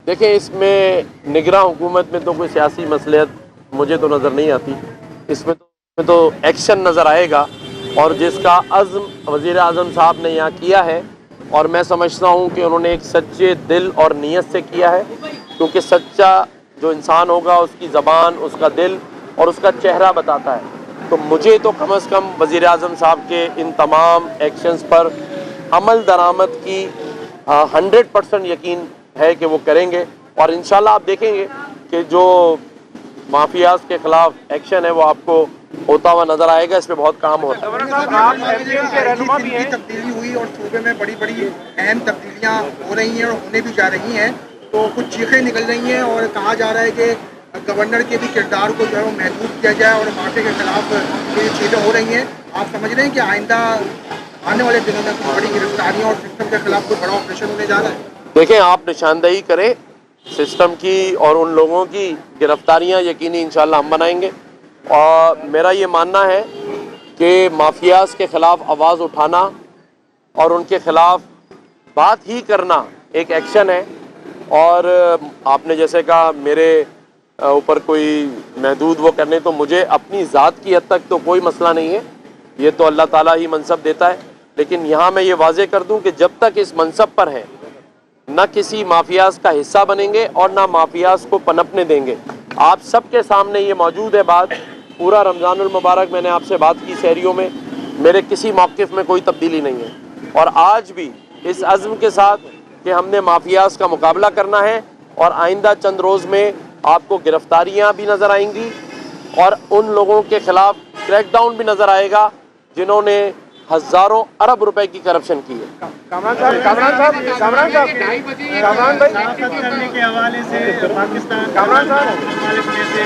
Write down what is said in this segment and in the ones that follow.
دیکھیں اس میں نگراں حکومت میں تو کوئی سیاسی مصلحت مجھے تو نظر نہیں آتی، اس میں تو ایکشن نظر آئے گا، اور جس کا عزم وزیر اعظم صاحب نے یہاں کیا ہے، اور میں سمجھتا ہوں کہ انہوں نے ایک سچے دل اور نیت سے کیا ہے، کیونکہ سچا جو انسان ہوگا اس کی زبان، اس کا دل اور اس کا چہرہ بتاتا ہے۔ تو مجھے تو کم از کم وزیر اعظم صاحب کے ان تمام ایکشنز پر عمل درآمد کی 100% یقین ہے کہ وہ کریں گے، اور انشاءاللہ آپ دیکھیں گے کہ جو مافیاز کے خلاف ایکشن ہے وہ آپ کو ہوتا ہوا نظر آئے گا۔ اس پہ بہت کام ہوتا ہے۔ گورنر صاحب، آپ ایم کیو ایم کے رہنما بھی ہیں، تبدیلی ہوئی اور صوبے میں بڑی بڑی اہم تبدیلیاں ہو رہی ہیں اور ہونے بھی جا رہی ہیں، تو کچھ چیخیں نکل رہی ہیں اور کہا جا رہا ہے کہ گورنر کے بھی کردار کو جو ہے وہ محدود کیا جائے، اور مافیا کے خلاف یہ چیزیں ہو رہی ہیں۔ آپ سمجھ رہے ہیں کہ آئندہ آنے والے دنوں میں کچھ بڑی گرفتاریاں اور سسٹم کے خلاف کوئی بڑا آپریشن ہونے جا رہا ہے؟ دیکھیں آپ نشاندہی کریں سسٹم کی اور ان لوگوں کی گرفتاریاں یقینی انشاءاللہ ہم بنائیں گے، اور میرا یہ ماننا ہے کہ مافیاز کے خلاف آواز اٹھانا اور ان کے خلاف بات ہی کرنا ایک ایکشن ہے، اور آپ نے جیسے کہا میرے اوپر کوئی محدود وہ کرنے، تو مجھے اپنی ذات کی حد تک تو کوئی مسئلہ نہیں ہے، یہ تو اللہ تعالیٰ ہی منصب دیتا ہے، لیکن یہاں میں یہ واضح کر دوں کہ جب تک اس منصب پر ہیں نہ کسی مافیاز کا حصہ بنیں گے اور نہ مافیاز کو پنپنے دیں گے۔ آپ سب کے سامنے یہ موجود ہے بات، پورا رمضان المبارک میں نے آپ سے بات کی سحریوں میں، میرے کسی موقف میں کوئی تبدیلی نہیں ہے، اور آج بھی اس عزم کے ساتھ کہ ہم نے مافیاز کا مقابلہ کرنا ہے، اور آئندہ چند روز میں آپ کو گرفتاریاں بھی نظر آئیں گی اور ان لوگوں کے خلاف کریک ڈاؤن بھی نظر آئے گا جنہوں نے ہزاروں ارب روپے کی کرپشن کی ہے۔ کامران صاحب کرنے کے حوالے سے پاکستان ممالک میں سے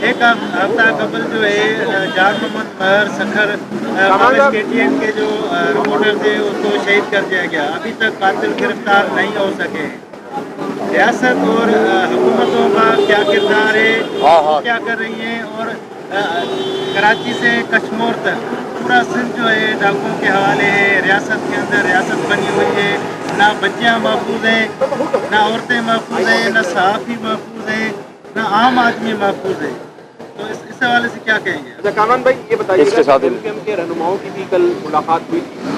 ایک ہفتہ قبل جو ہے جان محمد مہر سکھر کے ٹی ایم کے جو رپورٹر تھے اس کو شہید کر دیا گیا، ابھی تک قاتل گرفتار نہیں ہو سکے۔ ریاست اور حکومتوں کا کیا کردار ہے، کیا کر رہی ہیں؟ اور کراچی سے کشمور تک پورا سندھ جو ہے ڈاکوؤں کے حوالے ہے، ریاست کے اندر ریاست بنی ہوئی ہے، نہ بچیاں محفوظ ہیں، نہ عورتیں محفوظ ہیں، نہ صحافی محفوظ ہیں، نہ عام آدمی محفوظ ہے، تو اس حوالے سے کیا کہیں گے؟ اچھا کامران بھائی یہ بتائیے گا کہ ایم کیو ایم کے رہنماؤں کی بھی کل ملاقات ہوئی تھی۔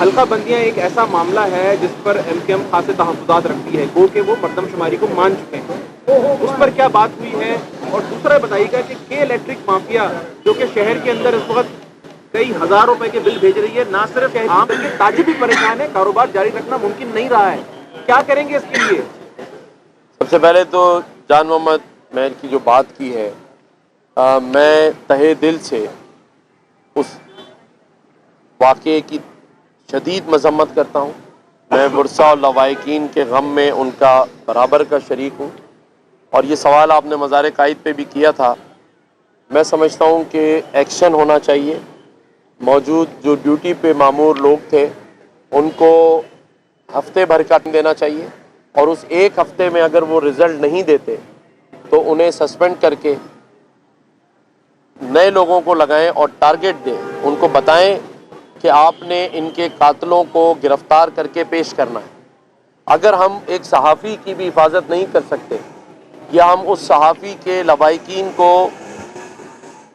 حلقہ بندیاں ایک ایسا معاملہ ہے جس پر ایم کیو ایم خاصے تحفظات رکھتی ہے، گو کہ وہ مردم شماری کو مان چکے ہیں، اس پر کیا بات ہوئی ہے؟ اور دوسرا بتائیے گا کہ کے الیکٹرک مافیا جو کہ شہر کے اندر اس وقت کئی ہزار روپے کے بل بھیج رہی ہے، نہ صرف عام بلکہ تاجر بھی پریشان ہے، کاروبار جاری رکھنا ممکن نہیں رہا ہے، کیا کریں گے اس کے لیے؟ سب سے پہلے تو جان محمد مہر کی جو بات کی ہے، میں تہہ دل سے اس واقعے کی شدید مذمت کرتا ہوں۔ میں ورثاء اور لواحقین کے غم میں ان کا برابر کا شریک ہوں، اور یہ سوال آپ نے مزار قائد پہ بھی کیا تھا۔ میں سمجھتا ہوں کہ ایکشن ہونا چاہیے، موجود جو ڈیوٹی پہ مامور لوگ تھے ان کو ہفتے بھر کا دینا چاہیے، اور اس ایک ہفتے میں اگر وہ رزلٹ نہیں دیتے تو انہیں سسپینڈ کر کے نئے لوگوں کو لگائیں اور ٹارگٹ دیں، ان کو بتائیں کہ آپ نے ان کے قاتلوں کو گرفتار کر کے پیش کرنا ہے۔ اگر ہم ایک صحافی کی بھی حفاظت نہیں کر سکتے، یا ہم اس صحافی کے لواحقین کو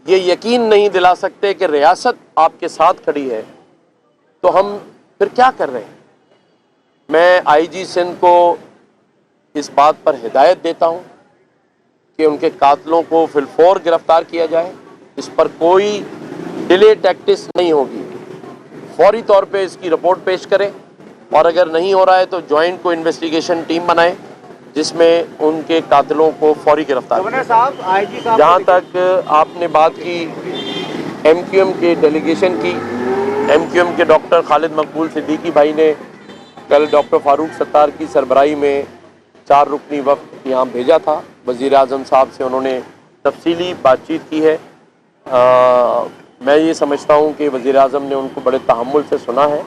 یہ یقین نہیں دلا سکتے کہ ریاست آپ کے ساتھ کھڑی ہے، تو ہم پھر کیا کر رہے ہیں؟ میں آئی جی سندھ کو اس بات پر ہدایت دیتا ہوں کہ ان کے قاتلوں کو فی الفور گرفتار کیا جائے، اس پر کوئی ڈیلے ٹیکٹس نہیں ہوگی، فوری طور پہ اس کی رپورٹ پیش کریں، اور اگر نہیں ہو رہا ہے تو جوائنٹ کو انویسٹیگیشن ٹیم بنائیں جس میں ان کے قاتلوں کو فوری گرفتار کیا جائے۔ جہاں تک آپ نے بات کی ایم کیو ایم کے ڈیلیگیشن کی، ایم کیو ایم کے ڈاکٹر خالد مقبول صدیقی بھائی نے کل ڈاکٹر فاروق ستار کی سربراہی میں 4 رکنی وفد یہاں بھیجا تھا، وزیر اعظم صاحب سے انہوں نے تفصیلی بات چیت کی ہے۔ میں یہ سمجھتا ہوں کہ وزیر اعظم نے ان کو بڑے تحمل سے سنا ہے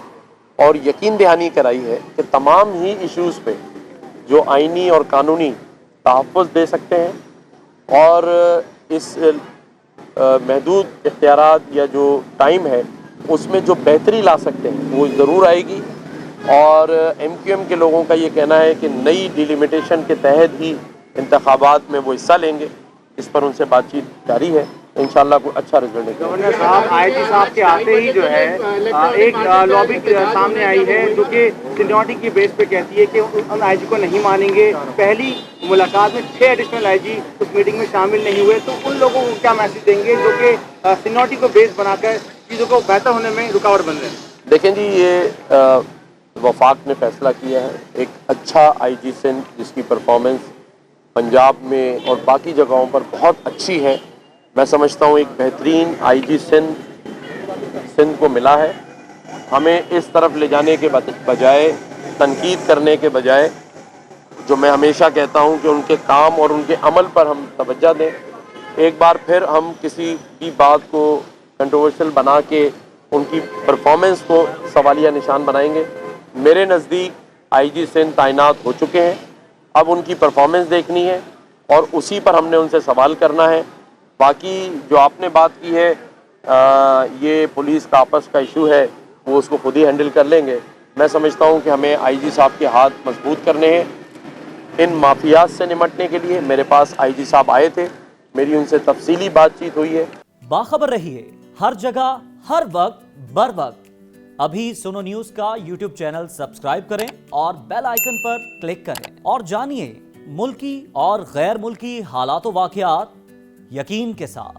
اور یقین دہانی کرائی ہے کہ تمام ہی ایشوز پہ جو آئینی اور قانونی تحفظ دے سکتے ہیں، اور اس محدود اختیارات یا جو ٹائم ہے اس میں جو بہتری لا سکتے ہیں وہ ضرور آئے گی، اور MQM کے لوگوں کا یہ کہنا ہے کہ نئی ڈیلیمیٹیشن کے تحت ہی انتخابات میں وہ حصہ لیں گے. اس پر ان سے بات چیت جاری ہے. انشاءاللہ کوئی اچھا رزلٹ نکلے. گورنر صاحب IG صاحب کے آتے ہی جو ہے ایک لابی سامنے آئی ہے جو کہ سینیورٹی کی بیس پہ کہتی ہے کہ ہم IG کو نہیں مانیں گے. پہلی ملاقات میں 6 ایڈیشنل IG اس میٹنگ میں شامل نہیں ہوئے, تو ان لوگوں کو کیا میسج دیں گے جو کہ سینیورٹی کو بیس بنا کر چیزوں کو بہتر ہونے میں رکاوٹ بن رہے ہیں؟ دیکھیں جی, یہ وفاق نے فیصلہ کیا ہے ایک اچھا IG سندھ جس کی پرفارمنس پنجاب میں اور باقی جگہوں پر بہت اچھی ہے. میں سمجھتا ہوں ایک بہترین IG سندھ کو ملا ہے. ہمیں اس طرف لے جانے کے بجائے, تنقید کرنے کے بجائے, جو میں ہمیشہ کہتا ہوں کہ ان کے کام اور ان کے عمل پر ہم توجہ دیں. ایک بار پھر ہم کسی کی بات کو کنٹروورشل بنا کے ان کی پرفارمنس کو سوالیہ نشان بنائیں گے. میرے نزدیک IG سندھ تعینات ہو چکے ہیں, اب ان کی پرفارمنس دیکھنی ہے اور اسی پر ہم نے ان سے سوال کرنا ہے. باقی جو آپ نے بات کی ہے یہ پولیس کا آپس کا ایشو ہے, وہ اس کو خود ہی ہینڈل کر لیں گے. میں سمجھتا ہوں کہ ہمیں IG صاحب کے ہاتھ مضبوط کرنے ہیں. ان مافیات سے نمٹنے کے لیے میرے پاس IG صاحب آئے تھے, میری ان سے تفصیلی بات چیت ہوئی ہے. باخبر رہیے ہر جگہ ہر وقت بر وقت. ابھی سنو نیوز کا YouTube چینل سبسکرائب کریں اور بیل آئیکن پر کلک کریں اور جانیے ملکی اور غیر ملکی حالات و واقعات یقین کے ساتھ.